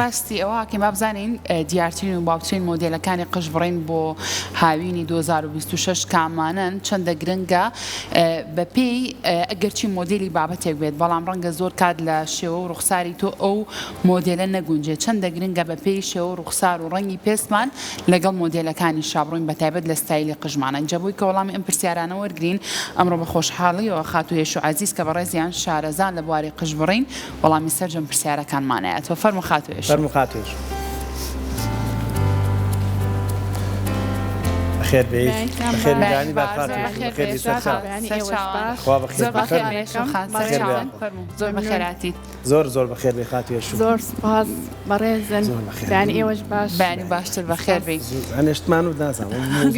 باستی ئەوە کەم بابزانین دیارترین و باوترین مۆدێلەکانی قژبڕین بۆ هاوینی 2026 کامانن چەندە گرنگە بەپێی ئەگەرچی مۆدیلی بابەتێک بێت بەڵام ڕەنگە زۆر کات لە شێوە و ڕوخساری تۆ ئەو مۆدێلە نەگونجێت چەندە گرنگە بەپێی شێوە و ڕوخسار و ڕەنگی پێستمان لەگەڵ مۆدێلەکانی شابڕووین بەتایبەت لە ستایلی قژمانە جەبووی کە وەڵامی ئەم پرسیارانە وەرگرین ئەمڕۆ بە خۆشحاڵیەوە خاتوهێش و عەزیز کە بەڕێزیان شارەزان لە بواری قژبڕین وەڵامی سەرجەم پرسیارەکانمانایەتەوە فەرموو خاتوهێش خير بعيد خير مداني بخير خير زۆر بەخێراتی زۆر بەخێر بێ خاتوێش زۆر سپاس بەڕێزن بەیانی ئێوەش باش بەیانی باشتر بەخێر بێ ئەنیشتمان و نازانم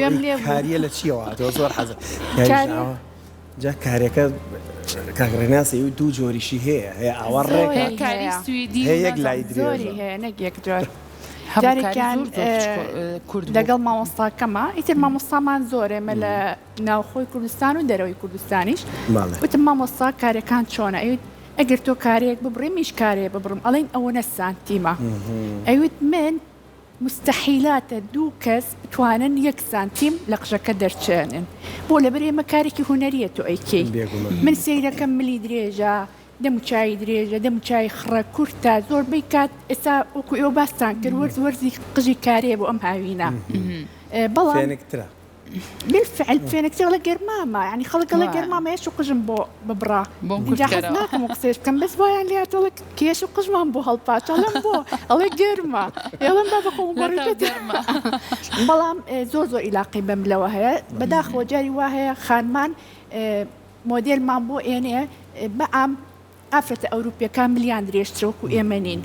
کاریە لە چیەوە تۆ زۆر حەزە جا کارێکە کاگڕێناسی و دوو جۆریشی هەیە ئاوەڕێک هەیەک لای زۆری هەیە نەک یەک جۆر جارێکیان لەگەڵ مامۆستاکەمە ئیتر مامۆستامان زۆرێ مە لە ناوخۆی کوردستان و دەرەوەی کوردستانیش وتم مامۆستا کارەکان چۆنە ئەگەر تۆ کارێک ببڕی میش کارێ ببڕم ئەڵێن ئەوە نە سانتیمە ئەوت من مستحیلاتە دوو کەس بتوانن 1 سانتیم لە قژەکە دەرچێنن بۆ لەبەر ئێمە کارێکی هوەریە تۆ ئەیکەی من سەیرەکەم ملی درێژە دەموچای درێژە دەموچای خڕە کورتە زۆربەی کات ئێستا وەکو ئێوە باستان کرد وەرزی قژی کارێ بۆ ئەم هاوینە بەڵام بالفعل فێنێکتر لە گەرمامە ینی خەڵک لە گەرمامە هێش و قژم بۆ ببڕا جاحەز ناکەم و قسەش بکەم بەس وایان لێتەوە کێش و قژمان بۆ هەڵپاچەڵم بۆ ئەڵێ گەرمە ئێڵم با بەخۆم گەرمە بەڵام زۆر عیلاقی بەم لەوە هەیە بەداخەوە جاری وا هەیە خانمان مۆدێلمان بۆ ئێنێ بەعام ئافرەتە ئەوروپیەکان ملیان درێژترەوەکو ئێمە نین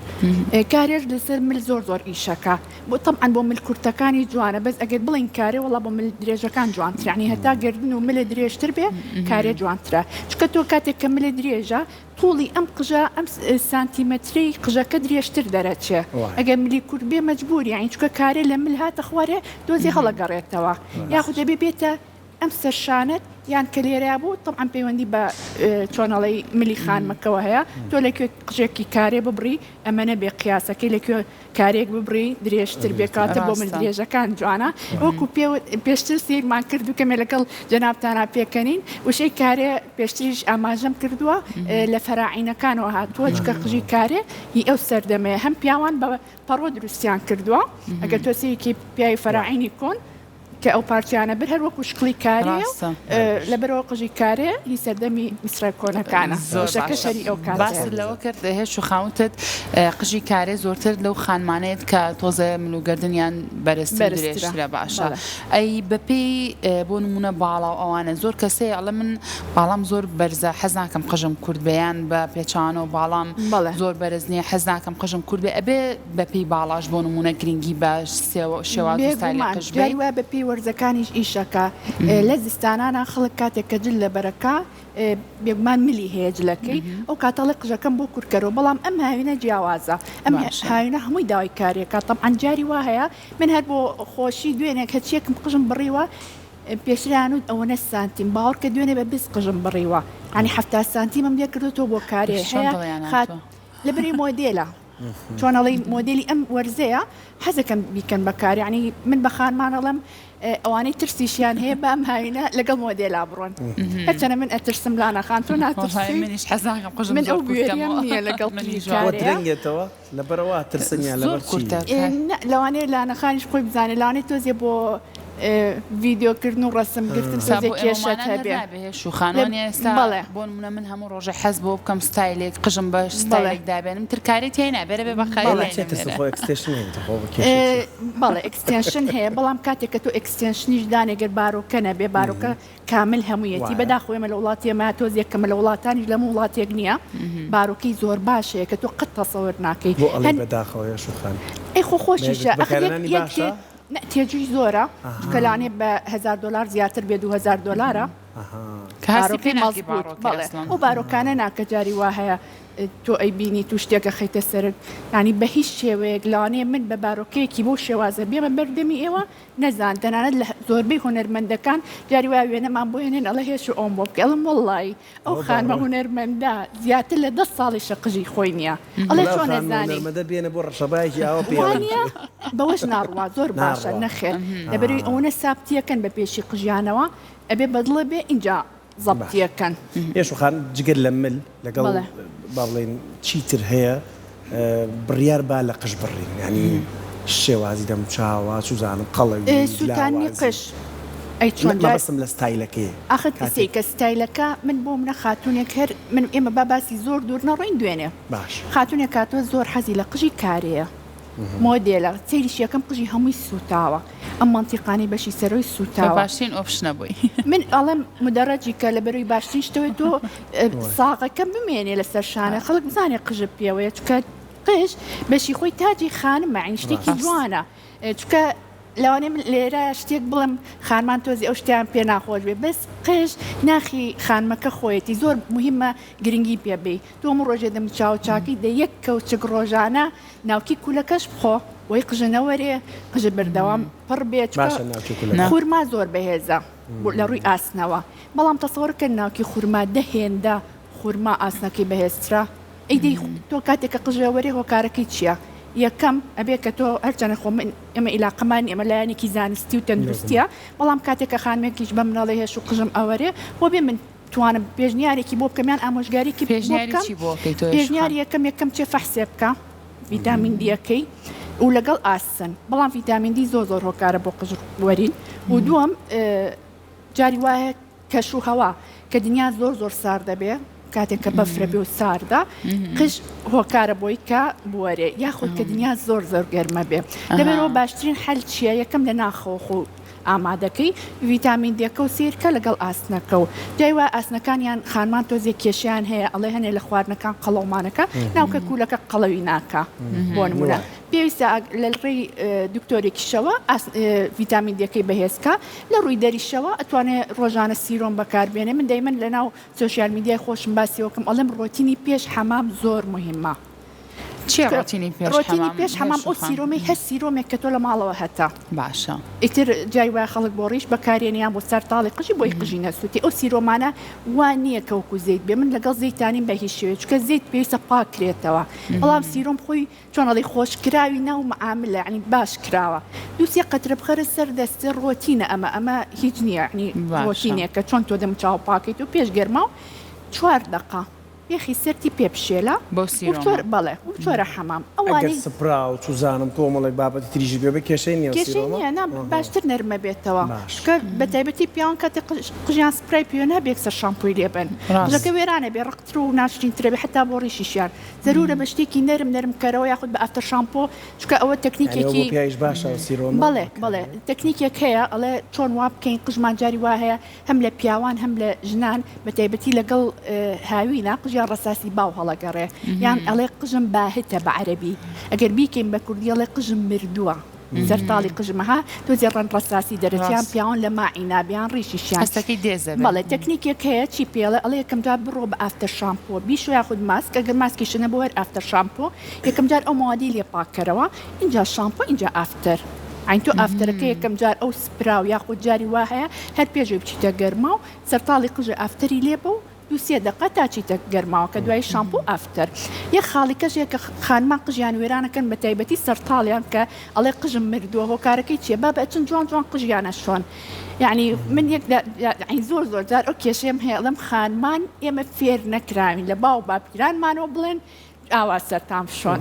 کارێش لەسەر مل زۆر ئیشەکە بۆ تەمعەن بۆ مل کورتەکانی جوانە بەس ئەگەر بڵین کارێ وەڵا بۆ مل درێژەکان جوانتر یعنی هەتا گردن و ملە درێژتر بێ کارێ جوانترە چکە تۆ کاتێک کە ملە درێژە توڵی ئەم قژە ئەم سانتیمەتری قژەکە درێژتر دەرەچێ ئەگەر ملی کورت بێ مەجبوری یعنی چکە کارێ لە مل هاتە خوارێ دۆزی هەڵەگەڕێتەوە یاخود دەبێ بێتە ئەم سەرشانت یان کە لێرە بوو طبعاً پەیوەندی بە چۆنەڵی ملی خانمەکەەوە هەیە تۆ لەکوێ قژێکی کارێ ببڕی ئەمەنە بێ قیاسەکەی لەکوێ کارێک ببڕی درێژتر بێکاتە بۆ من درێژەکان جوانە وەکو پێشتر سیرمان کردو کەمێ لەگەڵ جەنابتانە پێکەنین وشەی کارێ پێشتریش ئاماژەم کردووە لە فەراعینەکانەوە هاتووە چکە قژی کارێ هی ئەو سەردەمەیە هەم پیاوان بە پەڕۆ دروستیان کردووە ئەگەر تۆ سەیەکی پیاوی فەراعینی کۆن کە ئەو پارچیانە بر هەر وەکو شکلی کارێ لەبەرەوە قژی کارێ هی سەردەمی میسرە کۆنەکانە زۆرەکە شەری ئەو کار باس لەوە کرد هێش و خاوتت قژی کارێ زۆرتر لەو خانمانەیەت کە تۆزە ملوگردنیان بەرزتر درێژترە باشە ئەی بەپێی بۆ نمونە باڵا و ئەوانە زۆر کەسەیە ئەڵە من باڵام زۆر بەرزە حەز ناکەم قژم کورد بەیان بە پێچانە و باڵام زۆر بەرز نییە حەز ناکەم قژم کورد بێ ئەبێ بەپێی باڵاش بۆ نمونە گرنگی باش شێواز ستایلی قژ بێ وەرزەکانیش ئیشەکە لە زستانانە خەڵک کاتێک کە جل لە بەرەکە بێگومان ملی هەیە جلەکەی ئەو کاتەڵی قژەکەم بۆ کورکەرەوە بەڵام ئەم هاوینە جیاوازە ئەم هاوینە هەمووی داوای کارێکە تەمعەن جاری وا هەیە من هەر بۆ خۆشی دوێنێک هەچیەکم قژم بڕیوە پێشران و ئەوە 1 سانتیم باوەڕ کە دوێنێ بە 20 قژم بڕیوە ینی 70 سانتیمم لێ کردوەوە بۆ کارێ هەیە لەبەری مۆدێلە چۆنەڵی مۆدیلی ئەم وەرزەیە حەزەکەم بیکەن بەکار یعنی من بە خانمانەڵم ئەوانەی ترسیشیان هەیە بەم هاوینە لەگەڵ مۆدێلا بڕۆن هەرچەنە من ئەترسم لا نەخان تۆ ناترسی من ئەو گوێریەم نییە لەگەڵ درەنگێتەوە لەبەرەوە ترسنیان لەبەر لەوانەیە لا نەخانیش خۆی بزانێ لەوانەیە تۆزێ بۆ ڤیدیۆکردن و ڕەسمگرتن سەزێک کێشەت هەبێ شوخانوانی ئێستا بۆ نمونە من هەموو ڕۆژە حەز بۆ بکەم ستایلێک قژم بە ستایلێک دابێنم ترکاری تێ نابێرە بێ بەڵێ ئەکستێنشن هەیە بەڵام کاتێک کە تۆ ئەکستێنشنیش دانێگەر بارۆکە نەبێ بارۆکە کامل هەموویەتی بەداخۆێمە لە وڵاتی ئێمە تۆزیەکەمە لە وڵاتانی لەم وڵاتێک نییە بارۆکەی زۆر باشەیە کە تۆ قەت تەسەوەر ناکەی بەداخەوە شوخان ئەی خۆ خۆشیشە تێجوی زۆرە کەلانێ بە $1000 زیاتر بێ $2000 کاسی پێ و بارۆکانە ناکە جاری وا هەیە تۆ ئەیبینی تو شتێکە خەیتە سەر ینی بە هیچ شێوەیەک لەوانەیە من بە باڕۆکەیەکی بۆ شێوازە بێمە بەردەمی ئێوە نەزان تەنانەت لە زۆربەی هونەرمەندەکان جاری وای وێنەمان بۆ هێنێن ئەڵە هێش و ئەوم بۆ بکە ئەڵم وەڵڵی ئەو خانمە هونەرمەندە زیاتر لە 10 ساڵیشە قژی خۆی نییە ئەڵێ چۆن نەزانی بێنە بۆ ڕەشەبایەکی ئاوە پێوانە بەوەش ناڕوا زۆر باشە نەخێر لەبەروی ئەوەنە سابتیەکەن بە پێشی قژیانەوە ئەبێ بەدڵێ بێ اینجا زەبتیەکەن پێشخان جگەر لە مل لەگەڵ با بڵێن چیتر هەیە بڕیار با لە قژ بڕین ینی شێوازی دەم چاوە سوزانم قەڵەوی سووتانی قش ئەی چۆن بەسم لە ستایلەکەی ئاخر کەسێک کە ستایلەکە من بۆ منە خاتونێک هەر من ئێمە باسی زۆر دوور نەڕۆین دوێنێ باش خاتونێک کاتۆ زۆر حەزی لە قژی کارەیە مۆدێلە سەیریش یەکەم قژی هەمووی سوتاوە ئەم منتیقانی بەشی سەرۆی سوتاوە باشترین ئۆپشنە بووی من ئەڵێم مدەڕەجی کە لە بەروی باشترین شتەوەی تۆ ساغەکە بمێنێ لەسەر شانە خەڵک بزانێ قژە پێوەیە چکە قژ بەشی خۆی تاجی خانمە عین شتێکی جوانە چکە لەوانێ من لێرە شتێک بڵم خانمان تۆزی ئەو شتیان پێ ناخۆش بێ بەس قژ ناخی خانمەکە خۆیەتی زۆر مهمە گرنگی پێبێ تۆم ڕۆژێ دەم چاو چاکی دە یەک کەوچک ڕۆژانە ناوکی کولەکەش بخۆ وەی قژنەوەرێ قژە بەردەوام پڕ بێت خورما زۆر بەهێزە لە ڕووی ئاسنەوە بەڵام تەسەوەرکە ناوکی خورما دەهێندا خورما ئاسنەکەی بەهێزترا ئەیدەی تۆ کاتێکە قژەوەری هۆکارەکەی چییە؟ یەکەم ئەبێ کە تۆ هەرچەنە خۆ ئێمە ئیلاقەمان ئێمە لایەنێکی زانستی و تەندروستیە بەڵام کاتێکە خانمێکیش بە مناڵی هێش و قژم ئەوەرێ بۆ بێ من توانم پێشنیارێکی بۆ بکەمیان ئامۆژگاریکی پێشنیار یەکەم چێ فەحسێ بکە ڤیتامین دیەکەی و لەگەڵ ئاسن بەڵام ڤیتامین دی زۆر هۆکارە بۆ قژ وەرین و دووەم جاری وایە کەش و هەوا کە دنیا زۆر سار دەبێ کاتێککە بەفرە بێ و ساردا قژ هۆکارە بۆی کە بوەرێ یاخود کە دنیا زۆر گەرمە بێ لەبەرەوە باشترین هەل چییە یەکەم لە ناخۆخ و ئامادەکەی ڤیتامین دیەکە و سیرکە لەگەڵ ئاسنەکە و دوایوە ئاسنەکانیان خانمان تۆزیە کێشیان هەیە ئەڵێ هەنێ لە خواردنەکان قەڵەومانەکە ناوکە کوولەکە قەڵەوی ناکە بۆ نمونە پێویستە لە ڕێی دکتۆرێکیشەوە ڤیتامین دیەکەی بەهێزکە لە ڕووی دەریشەوە ئەتوانێت ڕۆژانە سیرۆم بەکاربێنێ من دەیمەن لە ناو سۆشیال میدیای خۆشم باسیەوەکەم ئەڵێم ڕۆتینی پێش حەمام زۆر مهمە چیە ڕۆتینی پێش حەمام ئەو سیرۆمی هەر سیرۆمێک کە تۆ لە ماڵەوە هەتا باشە ئیتر جای وای خەڵک بۆ ڕیش بەکارێنیان بۆ سەرتاڵی قژی بۆی قژی نەسووتی ئەو سیرۆمانە وان نییە کەوکو زەیت بێ من لەگەڵ زەیتانین بە هیچ شێوێ چکە زەیت پێویستە پاکرێتەوە بەڵام سیرۆم خۆی چۆنەڵی خۆشکراوی ناو معاملە عنی باش کراوە دووسێ قەترە بخەرە سەر دەستە ڕۆتینە ئەمە هیچ نییە عنی ڕۆتینێکە چۆن تۆ دەم چاو پاکیت و پێش گەرما و 4 دقە یەخی سەرتی پێ بشێلە بەڵێ چۆرە حەمام ئەوانی سپرا و چوزانم کۆمەڵێک بابەتی تریژی بێ بە کێشەی نییە باشتر نەرمە بێتەوە کە بە تایبەتی پیاوان کاتی قژیان سپرای پێ نابێک سەر شامپۆی لێبن ڕەکە وێرانە بێ ڕقتر و ناشرین ترەبێ حتا بۆ ڕیشیشیان زەرورە بە شتێکی نەرم کەرەوە یاخود بە ئافتەر شامپۆ چکە ئەوە تەکنیکێکی بەڵێ تەکنیکێک هەیە ئەڵێ چۆن وا بکەین قژمان جاری وا هەیە هەم لە پیاوان هەم لە ژنان بە تایبەتی لەگەڵ هاوینە قژیان ڕەساسی باو هەڵەگەڕێ یان ئەڵێ قژم باهتە بە عەرەبی ئەگەر بیکەین بە کوردی ئەڵێ قژم مردووە سەرتاڵی قژمەها تۆزی ڕەن ڕەساسی دەرەچیان پیاوان لە ماعینابیان ڕیشیشیان هەستەکەی دێزە بەڵێ تەکنیکێک هەیە چی پێڵێ ئەڵێ یەکەم جار بڕۆ بە ئافتەر شامپۆ بیش یاخود ماسک ئەگەر ماسکیشنە بۆ هەر ئافتەر شامپۆ یەکەم جار ئەو موادی لێ پاکەرەوە اینجا شامپۆ اینجا ئافتەر عین تۆ ئافتەرەکە یەکەم جار ئەو سپرا و یاخود جاری وا هەیە هەر پێشوی بچیتە گەرما و سەرتاڵی قژە ئافتەری لێ بە و 2 دقە تا چیتە گەرماوە کە دوای شامپۆ ئافتەر یە خاڵیکەش کە خانمان قژیان وێرانەکەن بە تایبەتی سەرتاڵیان کە ئەڵێ قژم مردووە هۆکارەکەی چیە با بەچن جوان قژیانە شۆن یعنی من یەک زۆر جار ئەو کێشەیەم هەیە ئەڵێم خانمان ئێمە فێر نەکراوین لە باو باپیرانمانەوە بڵێن ئاوا سەرتام شۆن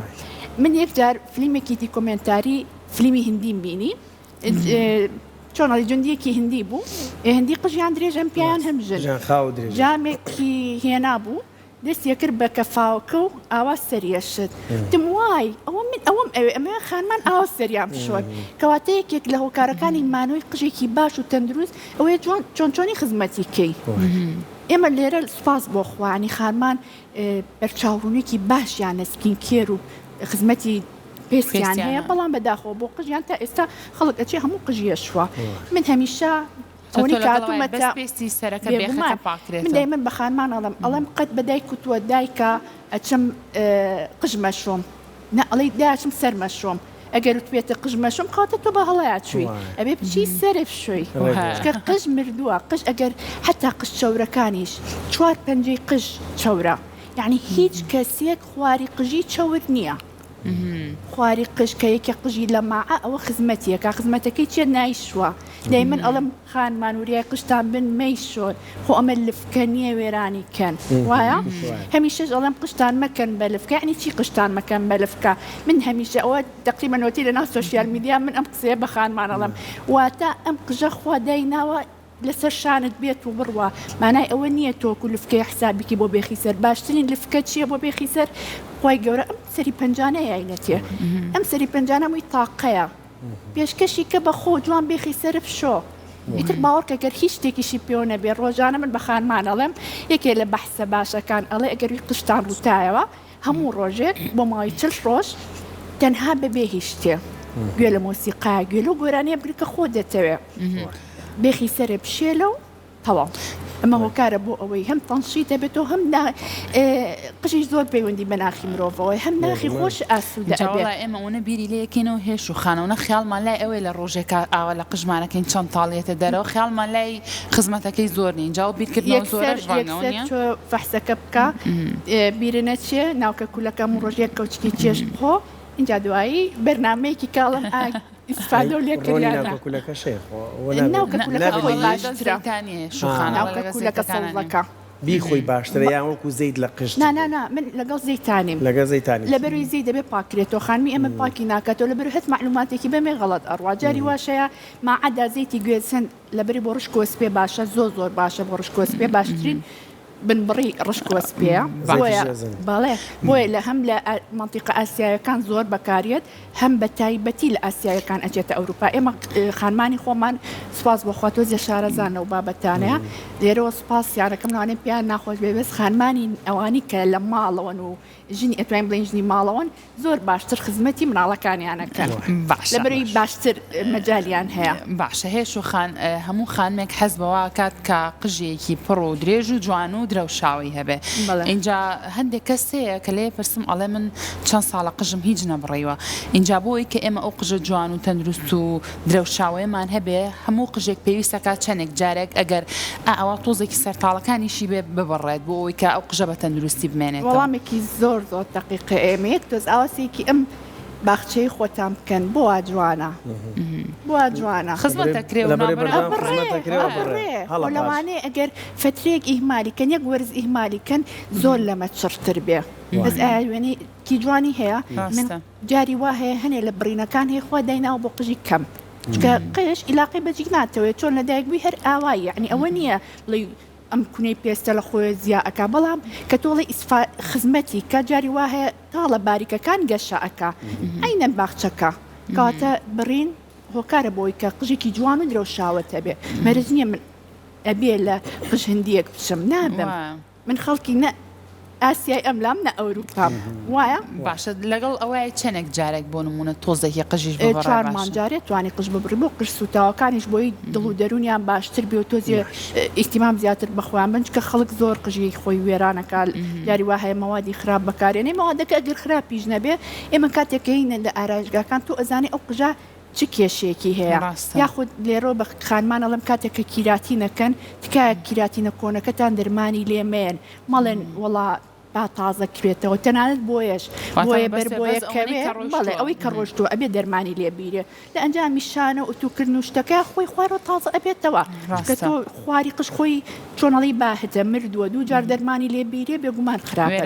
من یەک جار فلیمێکی کۆمنتاری فلیمی هندیم بینی چۆنەڵی جوندیەکی هندی بوو هندی قژیان درێژەم پیان هەم ژن جامێکی هێنا بوو دەستیە کرد بە کەفاوکە و ئاوا سەریەشت دم وای ئەوەم ئەمە خانمان ئاوا سەریان بشۆن کەواتە یەکێک لە هۆکارەکانی مانەوەی قژێکی باش و تەندروست ئەوەیە چۆنی خزمەتیکەی ئێمە لێرە سوپاس بۆ خوانی خانمان بەرچاوڕوونێکی باشیان نسکین کێر و خزمەتی پێستیان هەیە بەڵام بەداخەوە بۆ قژیان تا ئێستا خەڵک ئەچێ هەموو قژیە شووە من هەمیشە ئەوەی کاتومەتە بێستی سەرەکە بێخەکە پاکرێت. من دەیمەن بە خانمان ئەڵەم قەت بەدایک وتووە دایکە ئەچم قژمەشۆم ئەڵێ داچم سەرمەشۆم ئەگەر وتبێتە قژمەشۆم کاتە تۆ بە هەڵەیە چووی ئەبێ بچی سەرف شووی کە قژ مردووە قژ ئەگەر حتا قژ چەورەکانیش 4-5 قژ چەورە یعنی هیچ کەسێک خواری قژی چەور نییە. خواری قژ کە یەکە قژی لە ماعە ئەوە خزمەتیەکە خزمەتەکەی چێ نایشوە دەی من ئەڵم خانمان وریای قشتان بن مەیشۆ خۆ ئەمە لفکە نییە وێرانی کەن وایە هەمیشەش ئەڵم قشتان مەکەن بە لفکە یعنی چی قشتان مەکەن بە لفکە من هەمیشە ئەوە تقریبەنەوەتی لە ناو سۆشیال میدیا من ئەم قسەیە بە خانمان ئەڵم واتە ئەم قژە خوا دایناوە لەسەر شانت بێت و بڕوە مانای ئەوە نییە تۆکو لفکەی حسابیکی بۆ بێخی سەر باشترین لفکە چییە بۆ بێخی سەر خی گەورە ئەم سەری پنجانە یاینەتێ ئەم سەری پنجانەمووی تاقەیە پێشکەشی کە بە خۆ جوان بێخی سەرف شۆ ئیتر باوەڕکە گەر هیچ شتێکیشی پێوە نەبێ ڕۆژانە من بە خانمان ئەڵێم یەکێ لە بەحسە باشەکان ئەڵێ ئەگەروی قشتان ڕوتایەوە هەموو ڕۆژێک بۆ ماوەی 40 ڕۆژ تەنها بەبێ هیچ شتێ گوێ لە مۆسیقا گوێ لە گۆرانەیە بگرکە خۆ دەتەوێ بێخی سەرە بشێلە و تەواو ئەمە هۆکارە بۆ ئەوەی هەم تەنشی دەبێتەوە هەم قژی زۆر پەیوەندی بە ناخی مرۆڤەوەی هەم ناخی خۆش ئاسوودە ئێمە ئەوە بیری لەیەکەینەوە هێش و خانەوە خیالمان لای ئەوەی لە ڕۆژێکا ئاوا لە قژمانەکەین چەند تاڵێتە دەرەوە خیالمان لای خزمەتەکەی زۆر نین جااو بیرکردنەوە زۆر فەحسەکە بکە بیرنە چێ ناوکە کولەکەم ڕۆژێک کەوچکی چێش بخۆ اینجا دوایی بەرنامەیەکی کاڵم ئیسفادە لێ کولەکە شێخ ناوکە کولەکە خۆی باشترە ناوکە کولەکە سەڵەکە بیخۆی باشترە یان وەکو زەید لە قشت نا من لەگەڵ زەیتانیم لەگەڵ زەیتانی لەبەروی زەی دەبێ پاکرێتەوە خانمی ئەمە پاکی ناکاتەوە لەبەر هەت معلوماتێکی بەمێ غەڵەت ئەڕوا جاری واشەیە ماعەدا زەیتی گوێسن لەبەری بۆ ڕشک وەسپێ باشە زۆر باشە بۆ ڕشک وەسپێ باشترین بنبڕی ڕشک وەسپەیە بەڵێ بۆیە لە هەم لە منتیقە ئاسیایەکان زۆر بەکارێت هەم بە تایبەتی لە ئاسیایەکان ئەچێتە ئەوروپا ئێمە خانمانی خۆمان سوپاس بۆخوا تۆزیە شارەزانە و بابەتانەیە لێرەوە سوپاس یارەکەم نوانێ پیان ناخۆش بێبست خانمانی ئەوانی کە لە ماڵەوەن و ژنی ئەتوانین بڵین ژنی ماڵەوەن زۆر باشتر خزمەتی مناڵەکانیانەکەن لەبەری باشتر مەجالیان هەیە باشە هێش و هەموو خانمێک حەز بەوە کات کە قژێکی پڕ و درێژ و جوان و درەوشاوی هەبێ اینجا هەندێک کەسەیە کە لێ پرسم ئەڵێ من چەند ساڵە قژم هیچ نەبڕیوە اینجا بۆی کە ئێمە ئەو قژە جوان و تەندروست و درەوشاوەیەمان هەبێ هەموو قژێک پێویستەکات چەندێک جارێک ئەگەر ئەوە تۆزێکی سەرتاڵەکانیشی بێ ببڕێت بۆ ئەوی کە ئەو قژە بە تەندروستی بمێنێت وەڵامێکی زۆر دقیقە ئێمە یەک تۆز ئاواسێکی ئەم باخچەی خۆتان بکەن بۆ جوانە بۆ جوانە لەوانەیە ئەگەر فترێک ئیهمالیکەن یەک وەرز ئیهمالیکەن زۆر لەمە چڕتر بێ بەس وێنی کی جوانی هەیە من جاری وا هەیە هەنێ لە بڕینەکان هەیە خوا دایناوە بۆ قژی کەم چکە قش عیلاقی بەجێک ناتەوێت چۆن لەدایکبووی هەر ئاوایی یعنی ئەوە نییە ئەم کونەی پێستە لە خۆی زیاکە بەڵام کە تۆڵی خزمەتی کە جاری وا هەیە تاڵە باریکەکان گەشەکە ئەینە باخچەکە کاتە بڕین هۆکارە بۆی کە قژێکی جوان و درەوشاوەتە بێ مەرز نییە من ئەبێ لە قژ هەندیەک بچم نابم من خەڵکی نە ئاسیای ئەملام نە ئەوروپام وایە باشە لەگەڵ ئەوەیە چەندێک جارێک بۆ نمونە تۆزێکی قژیش چوارمان جارێت توانی قژ ببڕی بۆ قژ سوتاوەکانیش بۆی دڵ و دەرونیان باشتر بێ و تۆزیە ئیحتیمام زیاتر بەخۆیان بن کە خەڵک زۆر قژی خۆی وێرانەکە یاری وا هەیە مەوادی خراپ بەکارێنێ مەوادەکە ئەگەر خراپیش نەبێ ئێمە کاتێکەینە لە ئارایشگاکان تۆ ئەزانێ ئەو قژە چ کێشێکی هەیە یاخود لێرۆ بە خانمان ئەڵم کاتێککە کیراتی نەکەن تکایە کیراتینە کۆنەکەتان دەرمانی لێمێن مەڵێن وڵا تازە کرێتەوە تەنانەت بۆیش بۆیە بەر بۆیەکەوێ بەڵێ ئەوەی کە ڕۆژتووە ئەبێ دەرمانی لێبیرێ لە ئەنجامی شانە ئوتوکردن و شتەکە خۆی خوارەوە تازە ئەبێتەوە کە تۆ خواری قش خۆی چۆنەڵی باهتە مردووە دوو جار دەرمانی لێبیرێ بێگومان خراپە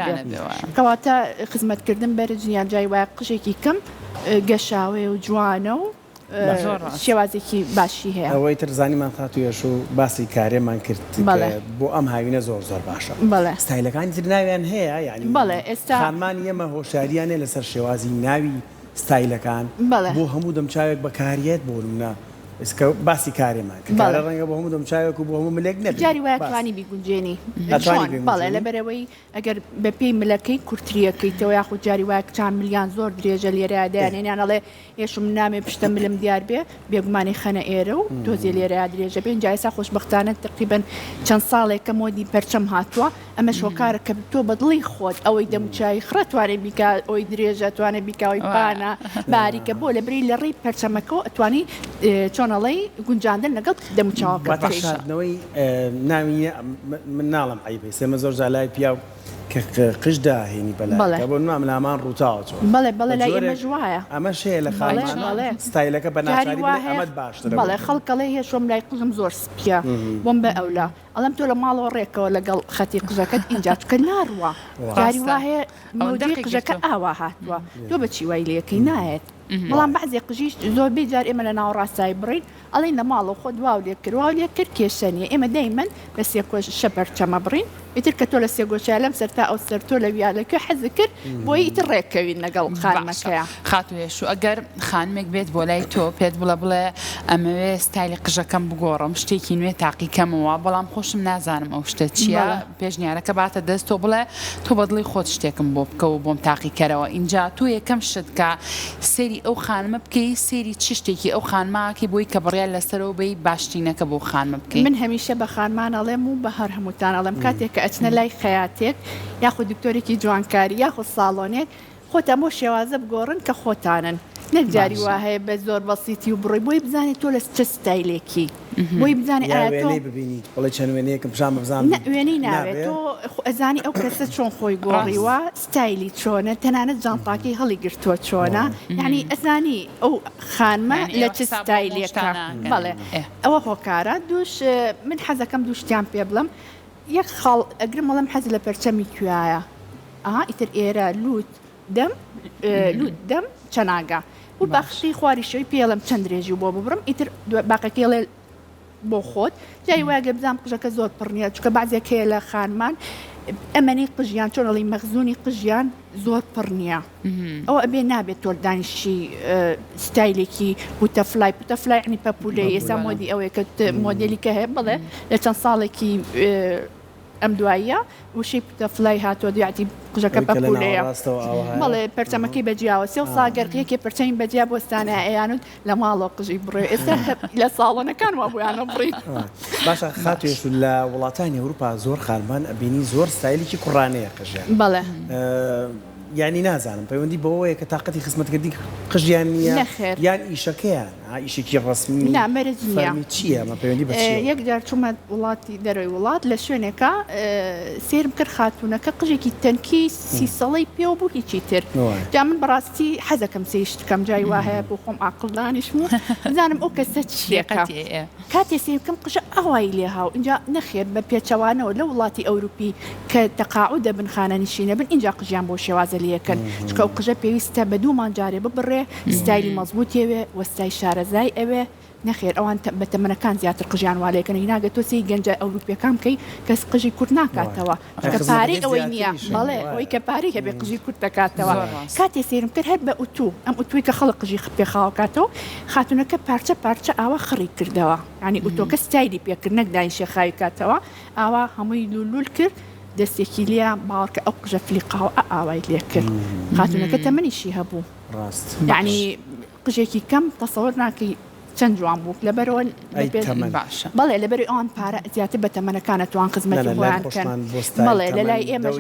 کەواتە خزمەتکردن بەرجیان جای وایە قژێکی کەم گەشاوێ و جوانە و شێوازێکی باشی هەیە ئەوەی ترزانیمان خاتوێش و باسی کارێمان کرد بۆ ئەم هاوینە زۆر باشە ستایلەکانی تر ناویان هەیە یعنی ئێستا خانمانی ئێمە هۆشیاریانێ لەسەر شێوازی ناوی ستایلەکان بۆ هەموو دەمچاوێک بەکاریێت بۆ نمونە اسکە باسی کارێمان کارە ڕەنگە بۆ هەموو دەمچاوێک و بۆ هەموو ملێک نەبێت جاری وایە توانی بیگونجێنی بەڵێ لەبەرەوەی ئەگەر بە پێی ملەکەی کورتریەکەیتەوە یاخود جاری وایە چند ملیان زۆر درێژە لێرەیە دەیانێنیان ئەڵێ هێشم نامێ پشتە ملم دیار بێ بێگومانی خەنە ئێرە و دۆزیە لێرەیە درێژە بێن جایسا خۆشبەختانە تقریبەن چەند ساڵێکە مۆدی پەرچەم هاتووە ئەمە شۆکارە کە تۆ بەدڵی خۆت ئەوەی دەموچایی خڕە توانێت بیکا ئەوی درێژە توانێت بیکاوی پانە باریکە بۆ لە بری لە ڕێی پەرچەمەکەەوە ئەتوانی چۆنەڵی گونجاندن لەگەڵ دەموچاوەکەەوەی ناوی من ناڵم عیبێ سێمە زۆر جالای پیا کە قشدا هێنی بەلای بۆ نام لامان ڕووتاوە بەڵێ بەڵێ لای ئێمە جوایە ئەمە شەیە لە خاڵمان ستایلەکە بە ناچاری ئەمەد باشترە بەڵێ خەڵکەڵێ هێشۆم لای قژم زۆر سپیە بۆم بە ئەولا ئەڵم تۆ لە ماڵەوە ڕێکەوە لەگەڵ خەتی قژەکەت اینجا چکە ناڕوە جاری وایە مودی قژەکە ئاوا هاتووە تۆ بەچی وای لەکەی نایەت بەڵام بەعزێ قژیش زۆربەی جار ئێمە لە ناوەڕاستایی بڕین ئەڵێن لە ماڵەوە خۆ دواو لێ کردوا لێ کرد کێشەنیە ئێمە دەیمەن بە سێکۆش شەپەر چەمە بڕین ئیتر کە تۆ لە سێگۆچای لەم سەرتا ئەو سەر تۆ لە ویالەکە حەز کرد بۆی ئیتر ڕێککەوین لەگەڵ خانمەکەیە خاتوێش و ئەگەر خانمێک بێت بۆ لای تۆ پێت بڵێ ئەمەوێ ستایلی قژەکەم بگۆڕم شتێکی نوێ تاقیکەمەوە بەڵام خۆشم نازانم ئەو شتە چییە پێشنیارەکە باتە دەست تۆ بڵێ تۆ بەدڵی خۆت شتێکم بۆ بکەوە بۆم تاقیکەرەوە اینجا تۆ یەکەم شت کە سێری ئەو خانمە بکەی سێری چ شتێکی ئەو خانماکە بۆی کە بڕیان لەسەرەوە بی باشترینەکە بۆ خانمە بکەین من هەمیشە بە خانمان ئەڵێم و بە هەر هەمووتان ئەڵێم کاتێک کە ئەچنە لای خەیاتێک یاخود دکتۆرێکی جوانکاری یاخود ساڵۆنێک خۆتان بۆ شێوازە بگۆڕن کە خۆتانن نەکجاری وا هەیە بە زۆر بەسیتی و بڕی بۆی بزانێت تۆ لە چه ستایلێکی بۆی بزانێت ببینیت بڵێ چەند وێنەیەکم پیشان بزانم وێنەی ناوێت تۆ ئەزانی ئەو کەسە چۆن خۆی گۆڕیوە ستایلی چۆنە تەنانەت جانتاکەی هەڵی گرتووە چۆنە یعنی ئەزانی ئەو خانمە لە چ ستایلێکە بەڵێ ئەوە هۆکارە دووش من حەزەکەم دوو شتیان پێ بڵم یەک خاڵ ئەگرم وەڵام حەز لە پەرچەمی کوایە ئیتر ئێرە لوت دەم چەناگا و بەخشی خواری شەوی پێڵم چەند درێژی بۆ ببڕم ئیتر باقەکەڵێ بۆ خۆت جای واگە بزانام قژەکە زۆر پڕنیە چکە بازێک هەیە لە خانمان ئەمەنی قژیان چۆنەڵی مەخزوونی قژیان زۆر پڕنیە ئەوە ئەبێ نابێت تۆ دانیشی ستایلێکی پوتەفلای ینی پەپولەی ئێستا مۆدی ئەوەیە کە مۆدلی کە هەیە بڵێ لە چەند ساڵێکی ئەم دواییە وشەی پوتەفلای هاتۆ دیاتی قژەکە پەپولەیە بەڵێ پەرچەمەکەی بەجیاوە سێ ساگەرقیەکێ پەرچەمی بەجیا بۆ ستانە ئەیانوت لە ماڵەوە قژی بڕێ ئێستا لە ساڵۆنەکان وا بۆیانە بڕی باشە خاتوێش لە وڵاتانی ئەوروپا زۆر خانمان ئەبینی زۆر ستایلێکی کوڕانەیە قژیان بەڵێ یانی نازانم پەیوەندی بەوەیە کە تااقەتی خزمەتکردی قژیان نییە یان ئیشەکەیان ئیشێکی ڕسمی چییە مە پەیوەندی بە یەک جار چوومە وڵاتی دەرەوەی وڵات لە شوێنێکە سێرم کرد خاتوونەکە قژێکی تەنکی سی سەڵەی پێوە بوو هیچی تر جا من بەڕاستی حەزەکەم سێشتکەم جای وا هەیە بۆ خۆم عاقڵدانیشم و زانم ئەو کەسە چیەکە کاتێ سێکەم قژە ئەوای لێ هاو اینجا نەخێر بە پێچەوانەوە لە وڵاتی ئەوروپی کە تەقاعود دەبن خانەنشینە بن اینجا قژیان بۆ شێوازە لەکەن چکە ئەو قژە پێویستە بە دوومان جارێ ببڕێ ستایلی مەزبوطیەوێ وەستای شارەزای ئەوێ نەخێر ئەوان بە تەمەنەکان زیاتر قژیان والەکەن ناگە تۆ سی گەنجە ئەوروپیەکان بکەی کەس قژی کورت ناکاتەوە کە پارەی ئەوەی نییە بەڵێ ئەوەی کە پارەی هەبێ قژی کورت دەکاتەوە کاتێ سێرم کرد هەر بە ئوتو ئەم ئوتوی کە خەڵک قژی پێ خاوکاتەوە خاتونەکە پارچە پارچە ئاوا خڕی کردەوە ینی ئوتۆکە ستایلی پێکرد نەک دانیشێ خاوی کاتەوە ئاوا هەمووی لولول کرد دەستێکی لێ باوەڕکە ئەو قژە فلیقاوە ئاوای لێ کرد خاتونەکە تەمەنیشی هەبوو یعنی قژێکی کەم تەسەوەر ناکەی چەند جوان بوو لەبەرەوە باشە بەڵێ لەبەری ئەوان پارە زیاتر بە تەمەنەکانە توان خزمەتی بۆیان کەن بەڵێ لەلای ئێمە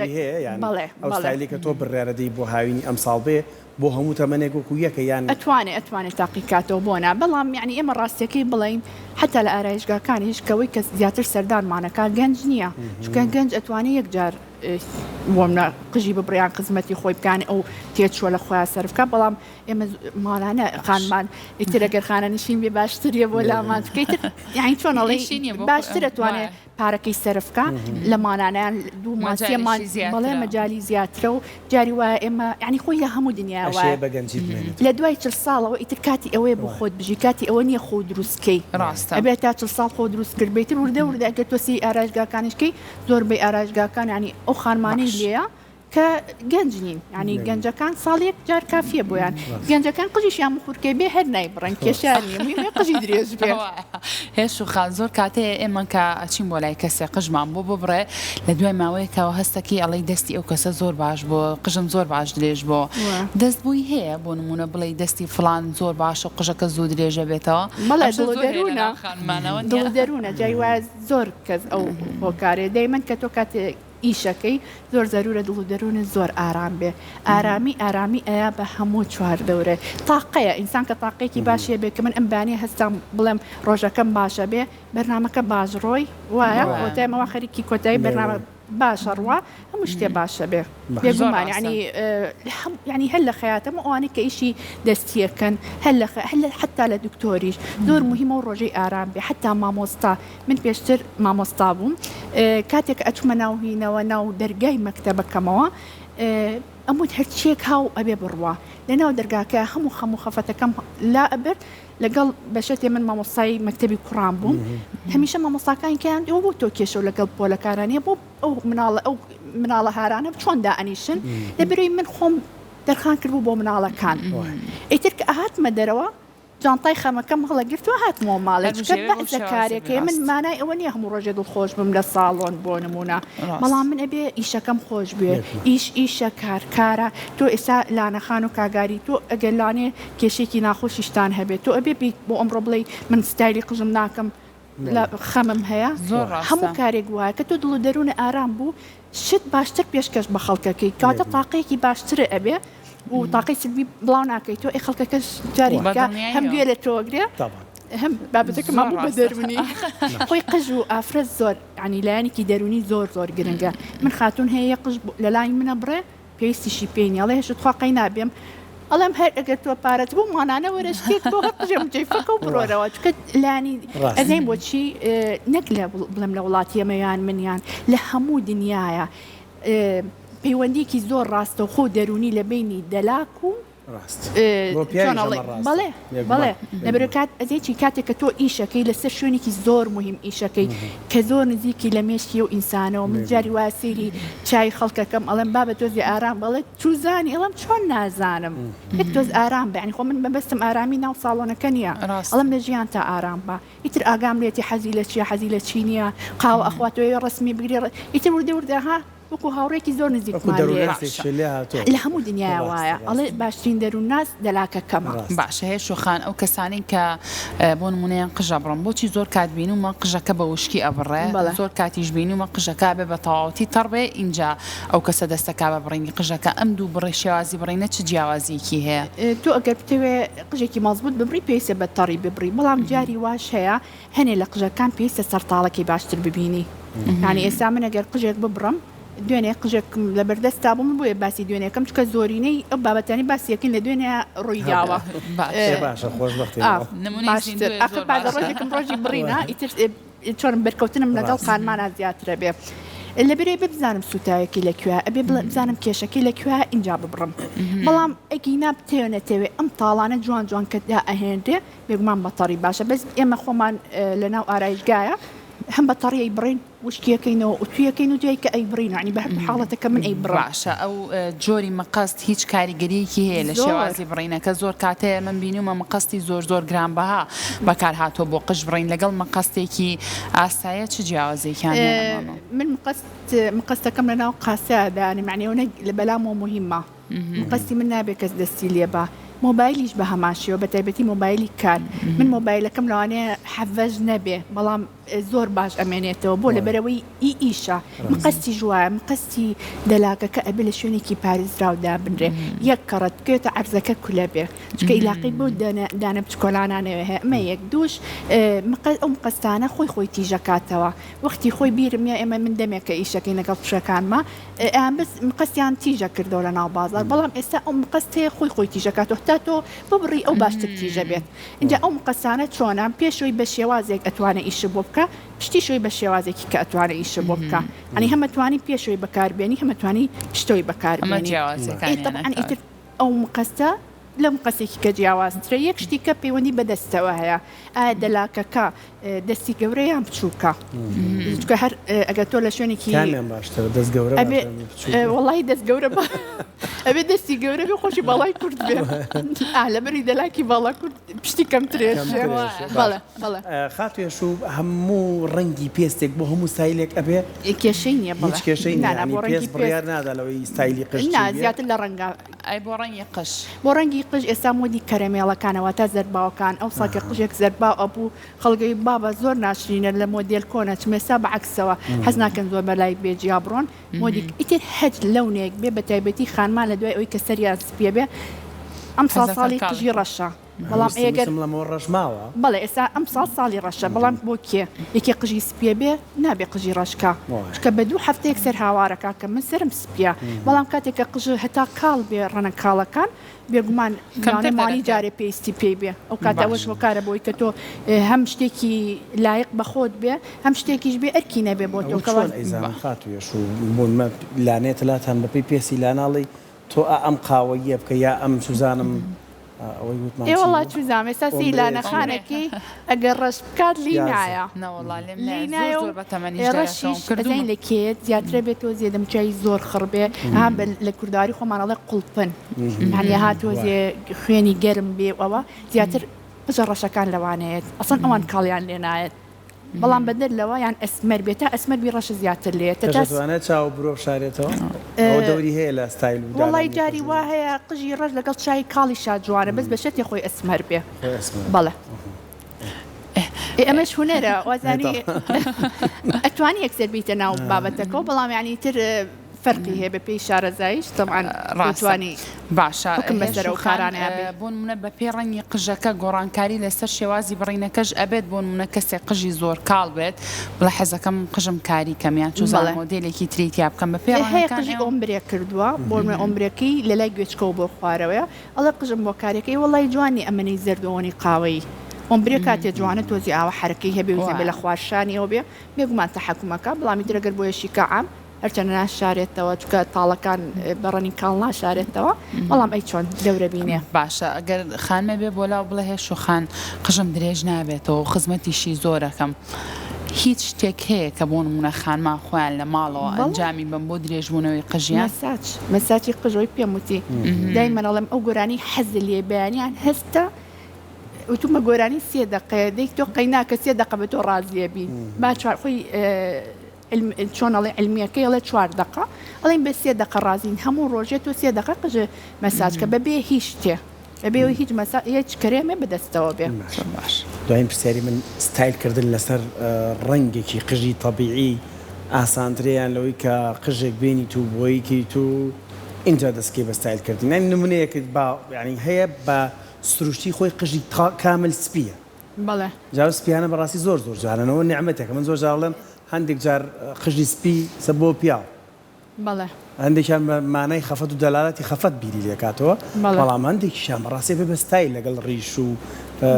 بەڵێ ئەو ستایلی کە تۆ بڕێرەدەی بۆ هاوینی ئەم ساڵ بێ بۆ هەموو تەمەنێک وەکو یەکە یان ئەتوانێت تاقیکاتەوە بۆنا بەڵام یعنی ئێمە ڕاستیەکەی بڵین حتا لە ئارایشگاکانیش کەوەی کە زیاتر سەردانمانەکە گەنج نییە چکە گەنج ئەتوانێت یەکجار وەمە قژی ببڕیان خزمەتی خۆی بکان ئەو تێچووە لە خۆیان سەرفکە بەڵام ئێمە ماڵانە خانمان ئیتر ئەگەر خانە نشین بێ باشتریە بۆ لامان بکەیتر یعنی چۆنەڵی باشتر ئەتوانێت پارەکەی سەرفکە لە مانانیان دوو ماسیەمان بەڵێ مەجای زیاترە و جاری وایە ئێمە یعنی خۆی لە هەموو دنیاوە لە دوای 40 ساڵەوە ئیتر کاتی ئەوەیە بۆ خۆت بژی کاتی ئەوە نییە خۆ دروستکەی ئەبێت تا 40 ساڵ خۆ دروست کرد بیتر وردە ئەگەر تۆسی ئارایشگاکانیشکەی زۆر بەی ئارایشگاکان ینی ئەو خانمانی لێە کە گەنجنین ینی گەنجەکان ساڵێک جار کافیە بۆیان گەنجەکان قژیشیان مخورکەی بێ هەر نایبڕن کێشانی قژی درێژ بێ هێش و خان زۆر کاتەیە ئێمە کە ئەچین بۆ لای کەسێ قژمان بۆ ببڕێ لە دوای ماوەیەکەوە هەستەکی ئەڵی دەستی ئەو کەسە زۆر باش بۆ قژم زۆر باش درێژ بۆ دەستبووی هەیە بۆ نمونە بڵێ دەستی فلان زۆر باشە و قژەکە زوو درێژە بێتەوە مەڵێ دڵ دەروونە جای وایە زۆر کەس ئەو هۆکارێ دەیمەن کە تۆ کاتێ ئیشەکەی زۆر زەرورە دڵ و دەروونە زۆر ئارام بێ ئارامی ئەیە بە هەموو چوار دەورێ تاقەیە ئینسان کە تاقەیەکی باشیە بێ کە من ئەمبانی هەستم بڵێم ڕۆژەکەم باشە بێ بەرنامەکە باشڕۆی وایە کۆتایمەوە خەریکی کۆتایی بەرنامە باشە ڕوا هەموو شتێ باشە بێ بێگومان ینی هەر لە خەیاتەم ئەوانەی کە ئیشی دەستیەکەن حتا لە دکتۆریش زۆر مهمە و ڕۆژەی ئارام بێ حتا مامۆستا من پێشتر مامۆستا بووم کاتێک ئەچمە ناوهینەوە ناو دەرگای مەکتەبەکەمەوە ئەموت هەرچیەک هاو ئەبێ بڕوا لەناو دەرگاکە هەموو خەفەتەکەم لا ئەبر لەگەڵ بەشێتێ من مامۆستای مەکتەبی کوڕان بووم هەمیشە مامۆستاکانیان ئەو بۆ تۆ کێشە و لەگەڵ پۆلەکارانیە بۆ ئەو مناڵە هارانە چۆن دائەنیشن لەبەرەوەی من خۆم دەرخان کردبوو بۆ مناڵەکان ئیتر کە ئاهاتمە دەرەوە جانتای خەمەکەم هەڵە گرتووە هاتمەوە ماڵێ بەعزە کارێکەیە من مانای ئەوە نییە هەموو ڕۆژێ دڵخۆش بم لە ساڵۆن بۆ نمونە بەڵام من ئەبێ ئیشەکەم خۆش بێ ئیشە کارکارە تۆ ئێستا لانەخان و کاگاری تۆ ئەگەر لانێ کێشێکی ناخۆشیشتان هەبێت تۆ ئەبێ بۆ ئەمڕۆ بڵێ من ستایلی قژم ناکەم لە خەمم هەیە هەموو کارێک وایە کە تۆ دڵ و دەروونە ئارام بوو شت باشتر پێشکەش بە خەڵکەکەی کاتە تاقەیەکی باشترە ئەبێ و تاقی سلبی بڵاو ناکەیت تۆ ئەی خەڵکەکەش جاری هەم گوێ لە تۆگرێ هەم بابەتەکە مابوو بە دەرونی خۆی قژ و ئافرەت زۆر ینی لایەنێکی دەرونی زۆر گرنگە من خاتون هەیە قژ لە لای منە بڕێ پێویستیشی پێینیاڵێ هێشت خواقی نابێم ئەڵێم هەر ئەگەر تۆ پارەت بوو مانانە وەرە شتێک بۆ قژێم جێفەکە و بڕۆرەوە چکە لانی ئەزەین بۆچی نەک لە بڵێم لە وڵاتی ئەمەیان منیان لە هەموو دنیاە پەیوەندیکی زۆر ڕاستە و خۆ دەرونی لە بینی دەلاک و بەڵێ لەبەر کات ئەزێکی کاتێک کە تۆ ئیشەکەی لەسەر شوێنێکی زۆر مهم ئیشەکەی کە زۆر نزیکی لە مێشکی و ئینسانەوە من جاری واسیری چای خەڵکەکەم ئەڵێم بابە تۆزی ئارام بەڵێ چوزانی ئەڵم چۆن نازانم هێک تۆز ئارام بە ینی خۆ من بەبەستم ئارامی ناو ساڵۆنەکە نییە ئەڵم لە ژیان تا ئارام بە ئیتر ئاگام لێتی حەزی لە چیە حەزی لە چی نییە قاوە ئەخواتۆی ڕسمی بگرێ ئیتر وردەها وەکو هاوڕێکی زۆر نزیکمان لە هەموو دنیای وایە ئەڵێ باشترین دەروون ناس دەلاکەکەمە باشە هەیە شوخان ئەو کەسانی کە بۆ نمونەیان قژە بڕم بۆچی زۆر کات بینومە قژەکە بە وشکی ئەبڕێ زۆر کاتیش بینومە قژەکە بێ بە تەواوەتی تەڕبێ اینجا ئەو کەسە دەستەکە بە بڕینی قژەکە ئەم دوو بڕێ شێوازی بڕینە چ جیاوازیەکی هەیە تۆ ئەگەر بتەوێ قژێکی مەزبوط ببڕی پێویستە بە تەڕی ببڕی بەڵام جاری واش هەیە هەنێ لە قژەکان پێویستە سەرتاڵەکی باشتر ببینی یعنی ئێستا من ئەگەر قژێک ببڕم دوێنێ قژێکم لە بەردەستا بووم بۆیە باسی دوێنێکم چکە زۆرینەی ئەو بابەتانی باسیەکەین لە دوێنێ ڕووی داوە ڕۆژێکم ڕۆژی بڕینە ئیتر چۆن بەرکەوتنم لەگەڵ خانمانە زیاترە بێ لەبەرێ بزانم سوتایەکی لەکوێ ئەبێ بزانم کێشەکەی لەکوێ اینجا ببڕم بەڵام ئەگینا بتێنێتەوێ ئەم تاڵانە جوان کەدا ئەهێنرێ بێگومان بەتەڕی باشە بەس ئێمە خۆمان لەناو ئارایشگایە هەم بەتەڕی بڕین وشکیەکەینەوە و تویەکەین و دوای کە ئەی بڕین عنی بە حاڵەتەکە من ئەی بڕاشە ئەو جۆری مەقەست هیچ کاریگەریەکی هەیە لە شێوازی بڕینەکە زۆر کاتەیە من بینومە مەقەستی زۆر گرانبەها بەکار هاتۆ بۆ قژ بڕین لەگەڵ مەقەستێکی ئاسایە چ جیاوازێکیان من مەقەستەکەم لەناو قاسەدانی معنیەوە لە بەلامەوە مهمە مەقەستی من نابێت کەس دەستی لێبە مۆبایلیش بە هەماشیەوە بە تایبەتی مۆبایلی کار من مۆبایلەکەم لەوانەیە حەڤەژ نەبێ بەڵام زۆر باش ئەمێنێتەوە بۆ لەبەرەوەی ئیشە مقەستی ژوایە مقەستی دەلاکەکە ئەبێ لە شوێنێکی پارێزراودا بنرێ یەک کەڕەت بکەوێتە عەرزەکە کولە بێ چکە ئیلاقی بۆ دانە بچکۆلانانەوە هەیە ئەمە یەک دووش ئەو مقەستانە خۆی تیژەکاتەوە وەختی خۆی بیرمە ئێمە من دەمێکە ئیشەکەی لەگەڵ پیشەکانمە بس مقەستیان تیژە کردەوە لە ناو بازار بەڵام ئێستا ئەو مقەستەیە خۆی تیژەکاتەوە تا تۆ ببڕی ئەو باشتر تیژە بێت اینجا ئەو مقەستانە چۆنە پێشەوەی بە شێوازێک ئەتوانە ئیش بۆ بکە پشتیشەوەی بە شێوازێکی کە ئەتوانە ئیش بۆ بکە ئەنی هەمەتوانی پێشەوەی بەکاربێنی هەمەتوانی پشتەوەی بەکاربێنی ئیتر ئەو مقەستە لەم قەسێکی کە جیاوازترە یەک شتی کە پەیوەندی بەدەستەوە هەیە ئایا دەلاکەکە دەستی گەورەیان بچووکە چونکە هەر ئەگەر تۆ لە شوێنێکی باشتر دەست گەورە وەڵی دەست گەورە ئەبێ دەستی گەورە بێ خۆشی باڵای کورد بێ لەبەری دەلاکی باڵا کورد پشتی کەمترێش خاتوێش و هەموو ڕەنگی پێستێک بۆ هەموو سایلێک ئەبێ کێشەی نییە هیچ کێشەی پێست بڕیار نادالەوەی ستایلی قش زیاتر لە ڕەنگە بۆ ڕەنگی قش بۆ ڕەنگی قش ئێستا مۆدی کەرەمێڵەکانەوە تا زەرباوەکان ئەو ساکە قژێک زەرباو ئەبوو خەڵگەی بابە زۆر ناشرینە لە مۆدیل کۆنە چمێسا بەعکسەوە حەز ناکەن زۆر بەلای بێجیا بڕۆن مۆدی ئیتر هەج لەونێک بێ بە تایبەتی خانمان لە دوای ئەوی کە سەریان سپیە بێ ئەم ساڵی قژی ڕەشە بەڵام ئێگەر ڕژماوە بەڵێ ئێستا ئەم ساڵی ڕەشە بەڵام بۆ کێ یەکێ قژی سپیە بێ نابێ قژی ڕەشکە کە بە 2 هەفتەیەک سەر هاوارەکە کە من سرم سپیە بەڵام کاتێککە قژ هەتا کاڵ بێ ڕەنە کاڵەکان بێگومان مانی جارێ پێویستی پێی بێ ئەو کاتەوەش وەکارە بۆی کە تۆ هەم شتێکی لایق بەخۆت بێ هەم شتێکیش بێ ئەرکی نەبێ بۆ تۆکەوە خاتوێش و لانێت لاتان بەپی پێسی لاناڵی تۆ ئەم قاوەیە بکە یا ئەم سوزانم وڵات چزانام ئێستا سیلانەخانێکی ئەگەر ڕەش بکات لینایە ڕەشیشدەین لە کێت زیاترە بێت تۆ زێدەم چای زۆر خڕبێ لە کورداری خۆمانەڵە قوڵپن هەنیە هاتۆزێ خوێنی گەرم بێ ئەوە زیاتر قژە ڕەشەکان لەوانەیەت ئەسڵ ئەوان کاڵیان لێنایەت بەڵام بەدەر لەوە یان ئەسمەر بێتە ئەسمەر بی ڕەش زیاتر لێت دەتوانێت چاو برۆ شارێتەوە دەوری هەیە لە ستایل وڵی جاری وا هەیە قژی ڕەش لەگەڵ چای کاڵی شاجوانە بەس بەشێتی خۆی ئەسمەر بێ بەڵێ ئەمەش هونەرە وازانی ئەتوانی یەکسەر بیتە ناو بابەتەکە بەڵام یانی تر فەرقی هەیە بە پێی شارەزایش طبعاً ڕاتوانی باشە بەسەر و خارانە بۆ نمونە بە پێی ڕەنگی قژەکە گۆڕانکاری لەسەر شێوازی بڕینەکەش ئەبێت بۆ نمونە کەسێک قژی زۆر کاڵ بێت بڵە حەزەکەم قژم کاری کەمیان چوزان مۆدێلێکی تریتیا بکەم بە پێی قژی ئۆمبرێ کردووە بۆمە ئۆمبرەکەی لە لای گوێچکەوە بۆ خوارەوەیە ئەڵە قژم بۆ کارەکەی وڵی جوانی ئەمەنەی زەردەوەنی قاوەی ئۆمبرێ کاتێ جوانە تۆزی ئاوە حرەکەی هەبێ و بێ لە خوارشانی ئەو بێ بێگومان تەحەکومەکە بەڵامی درەگەر بۆ یەشیکە عام هەرچەنە ناشارێتەوە چکە تاڵەکان بەڕەنی کاڵ ناشارێتەوە بەڵام ئەی چۆن دەورە بینێ باشە ئەگەر خانمە بێ بۆ لاو بڵێ هێش و خان قژم درێژ نابێتەوە خزمەتیشی زۆرەکەم هیچ شتێک هەیە کە بۆ نمونە خانمان خۆیان لە ماڵەوە ئەنجامی بم بۆ درێژبوونەوەی قژیان مەساجی قژۆی پێموتی دایمەڵم ئەو گۆرانی حەز لێ بەیانیان هەستە وتومە گۆرانی 3 دقەیە دەیک تۆ قەیناکە 3 دقە بە تۆ ڕازیێبی با چوار خۆی چۆنەڵی علمیەکەی ئەڵێ 4 دقە ئەڵین بە 3 دقە ڕازین هەموو ڕۆژێت و 3 دقە قژە مەساجکە بەبێ هیچ شتێ بەبێەوەی هیچ کەرێمێ بەدەستەوە بێ باش دوایین پرسیاری من ستایلکردن لەسەر ڕەنگێکی قژی طبیعی ئاسانترەیان لەوەی کە قژێک بینی تو بۆیکی تو اینجا دەستکەی بە ستایلکردن یعنی نمونەیەکت با یعنی هەیە بە سروشتی خۆی قژی کامل سپیە بەڵێ جاو سپیانە بەڕاستی زۆر جارانەوە نعمەتێکە من زۆر جاڵم هەندێک جار قژی سپی سە بۆ پیاو بەڵێ هەندێکیان مانای خەفەت و دەلاڵەتی خەفەت بیری لێکاتەوە بەڵام هەندێکیشان بەڕاستی بێ بە ستایل لەگەڵ ڕیش و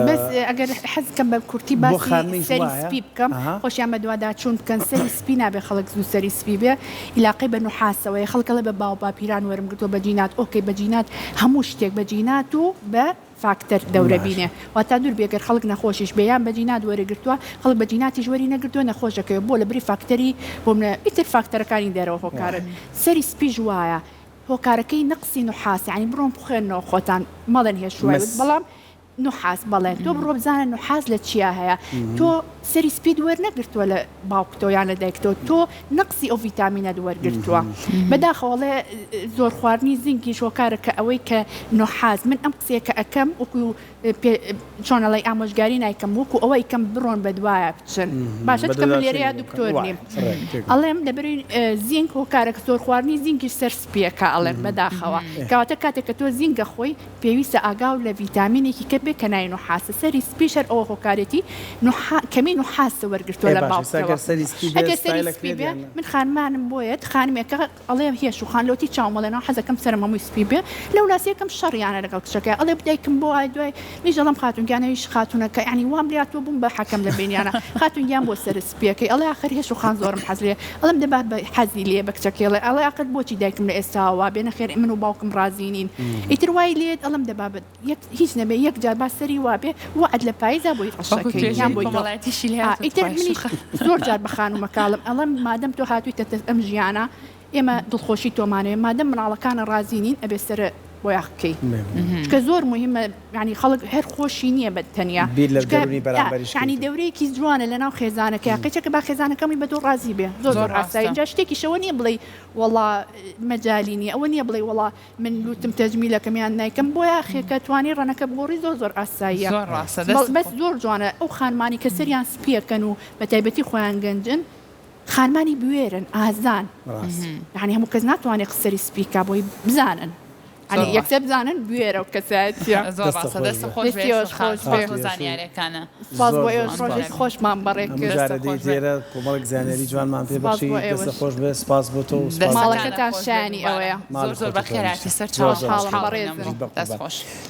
بەس ئەگەر حەزکەم بە کورتی باسی سەری سپی بکەم خۆشیان بە دوادا چوون بکەن سەری سپی نابێ خەڵک زوو سەری سپی بێ علاقەی بە نوحاسەوەی خەڵکەڵە بە باو باپیران وەرم گرتووە بە جینات ئۆکەی بە جینات هەموو شتێک بە جینات و بە فاکتەر دەورە بینێ واتا دوور بێگەر خەڵک نەخۆشیش بێیان بە جینات وەرەگرتووە خەڵک بە جیناتی ژوەری نەگرتووە نەخۆشەکەی بۆ لە بری فاکتەری بۆ منە ئیتر فاکتەرەکانی دەرەوە هۆکارن سەری سپی ژوایە هۆکارەکەی نەقسی نوحاس ینی بڕۆن بخێنەوە خۆتان مەڵەن هێشوای بەڵام نوحاس بەڵێ تۆ بڕۆ بزانە نوحاس لە چیا هەیە تۆ سەری سپید وەرنەگرتووە لە باوکتۆ یان لە دایکتۆ تۆ نەقسی ئەو ڤیتامینە وەرگرتووە بەداخەوەڵێ زۆر خواردنی زینکی شۆکارە کە ئەوەی کە نوحاس من ئەم قسێکە ئەەکەم وەکو چۆنەڵی ئامۆژگاری نایکەم وەکو ئەوەی کەم بڕۆن بە دوایە بچن باشە کەم لێرەیە دکتۆر نیم ئەڵێم دەبرین زینک هۆکارە زۆر خواردنی زینکی سەر سپیەکە ئەڵێن بەداخەوە کەواتە کاتێک کە تۆ زینگە خۆی پێویستە ئاگاو لە ڤیتامینێکی کە بێ کە نای نحاسە سەری سپیشەر ئەوە هۆکارێتی کەمی نحاسە وەرگرتووە لە باوکەوە سپی بێ من خانمانم بۆیت خانمێکە ئەڵێ هێش و خانلۆتی چاومەڵێنەوە حەزەکەم سەرمەمووی سپی بێ لەو لاسیەکەم شەڕیانە لەگەڵ کچەکە ئەڵێ بدایکم بۆ دوای نیژەڵم خاتونگیانەویش خاتونەکە ینی وام لاتوە بووم بە حەکەم لە بینیانە خاتونگیان بۆ سەر سپیەکەی ئەڵێ آخر هێش و خان زۆرم حەزلێ ئەڵم دەبات بە حەزی لێ بە کچەکەڵێ ئەڵێ ئاقل بۆچی دایکم لە ئێستاوا بێنە خێر من و باوکم ڕازینین ئیتر وای لێت ئەڵم دەبابێت هیچ نەبێ یەک جار با سەری وابێ وعد لە پاییزا بۆی ڕەشەکەی یان بۆی ئیتر منیش زۆر جار بە خانومە کاڵم ئەڵم مادەم تۆ هاتوویتە ئەم ژیانە ئێمە دڵخۆشی تۆمانەوێ مادەم مناڵەکانە رازینین ئەبێ سەر بۆ یاخکەی کە زۆر مهمە ینی خەڵک هەر خۆشی نییە بە تەنیا ینی دەورەیەکی جوانە لە ناو خێزانەکە قیچەکە با خێزانەکەمی بە دوو ڕازی بێ زۆر زۆر ئاسایی اینجا شتێکی شەوە نییە بڵێ وەڵا مەجای نییە ئەوە نییە بڵێ وەڵا من لوتم تەجمیلەکەمیان نایکەم بۆ یاخێکە توانی ڕەنەکە بۆڕی زۆر زۆر ئاساییە بەس زۆر جوانە ئەو خانمانی کە سەریان سپیەکەن و بە تایبەتی خۆیان گەنجن خانمانی بوێرن ئازان ینی هەموو کەس ناتوانێت قسەری سپیکا بۆی بزانن یەکسەر بزانن بوێرە و کەساتە زانیارەکانە خۆشمان بەڕێکێرە کۆمەڵک زانێری جوانمان پێ بەخشی دەستە خۆش بێ سپاس بۆ تۆ ماڵەکە تا شانی ئەوەیە زۆر زۆر بەخێراتی سەر چاوەڕێز دەست خۆش.